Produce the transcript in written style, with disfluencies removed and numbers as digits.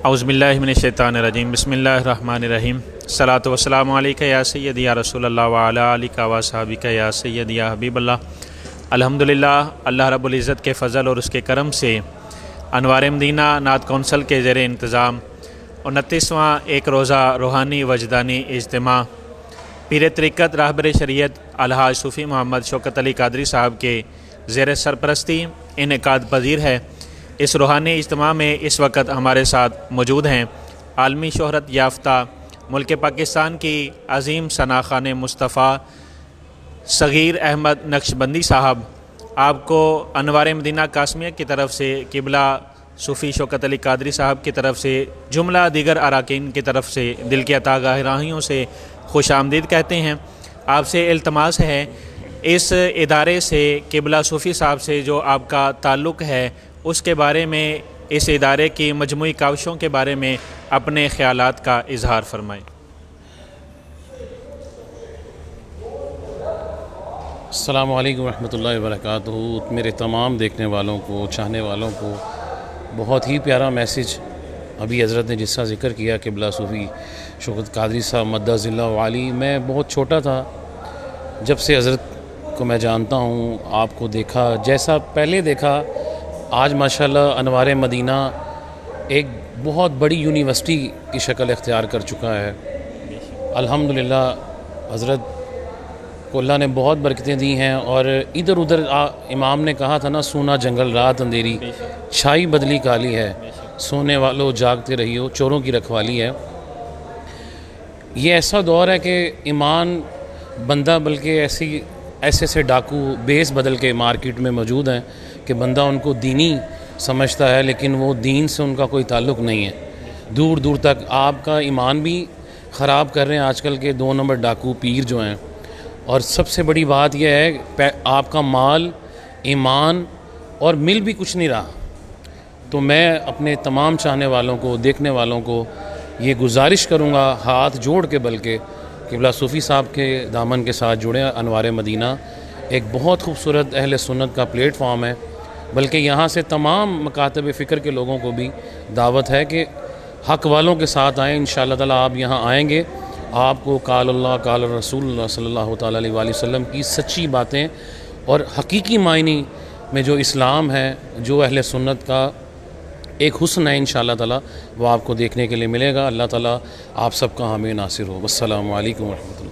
اعوذ باللہ من الشیطان الرجیم بسم اللہ الرحمن الرحیم الصلاۃ والسلام علیکہ یا سیدی یا رسول اللہ وعلی آلہ و اصحابہ یا سیدی یا حبیب اللہ۔ الحمدللہ اللہ رب العزت کے فضل اور اس کے کرم سے انوار مدینہ نعت کونسل کے زیر انتظام 29واں ایک روزہ روحانی وجدانی اجتماع پیر طریقت راہبر شریعت الحاج صوفی محمد شوکت علی قادری صاحب کے زیر سرپرستی انعقاد پذیر ہے۔ اس روحانی اجتماع میں اس وقت ہمارے ساتھ موجود ہیں عالمی شہرت یافتہ ملک پاکستان کی عظیم ثناخوان مصطفیٰ صغیر احمد نقشبندی صاحب۔ آپ کو انوار مدینہ قاسمیہ کی طرف سے، قبلہ صوفی شوکت علی قادری صاحب کی طرف سے، جملہ دیگر اراکین کی طرف سے دل کی عطا گہرائیوں سے خوش آمدید کہتے ہیں۔ آپ سے التماس ہے اس ادارے سے، قبلہ صوفی صاحب سے جو آپ کا تعلق ہے، اس کے بارے میں، اس ادارے کی مجموعی کاوشوں کے بارے میں اپنے خیالات کا اظہار فرمائیں۔ السلام علیکم ورحمۃ اللہ وبرکاتہ۔ میرے تمام دیکھنے والوں کو، چاہنے والوں کو بہت ہی پیارا میسج ابھی حضرت نے جس کا ذکر کیا، قبلہ صوفی شوکت قادری صاحب مدّ اللہ علی۔ میں بہت چھوٹا تھا جب سے حضرت کو میں جانتا ہوں، آپ کو دیکھا، جیسا پہلے دیکھا، آج ماشاءاللہ انوار مدینہ ایک بہت بڑی یونیورسٹی کی شکل اختیار کر چکا ہے۔ الحمدللہ حضرت کو اللہ نے بہت برکتیں دی ہیں، اور ادھر ادھر امام نے کہا تھا نا، سونا جنگل رات اندھیری، چھائی بدلی کالی ہے، سونے والوں جاگتے رہیو، چوروں کی رکھوالی ہے۔ یہ ایسا دور ہے کہ ایمان بندہ، بلکہ ایسے ڈاکو بیس بدل کے مارکیٹ میں موجود ہیں کہ بندہ ان کو دینی سمجھتا ہے، لیکن وہ دین سے ان کا کوئی تعلق نہیں ہے۔ دور دور تک آپ کا ایمان بھی خراب کر رہے ہیں آج کل کے 2 نمبر ڈاکو پیر جو ہیں۔ اور سب سے بڑی بات یہ ہے، آپ کا مال، ایمان اور مل بھی کچھ نہیں رہا۔ تو میں اپنے تمام چاہنے والوں کو، دیکھنے والوں کو یہ گزارش کروں گا، ہاتھ جوڑ کے، بلکہ قبلہ صوفی صاحب کے دامن کے ساتھ جڑے۔ انوار مدینہ ایک بہت خوبصورت اہل سنت کا پلیٹ فارم ہے، بلکہ یہاں سے تمام مکاتب فکر کے لوگوں کو بھی دعوت ہے کہ حق والوں کے ساتھ آئیں۔ انشاءاللہ تعالیٰ آپ یہاں آئیں گے، آپ کو قال اللہ قال رسول اللہ صلی اللہ تعالیٰ علیہ وآلہ وسلم کی سچی باتیں اور حقیقی معنی میں جو اسلام ہے، جو اہل سنت کا ایک حسن ہے، انشاءاللہ تعالیٰ وہ آپ کو دیکھنے کے لیے ملے گا۔ اللہ تعالیٰ آپ سب کا حامی ناصر ہو۔ السلام علیکم ورحمۃ اللہ۔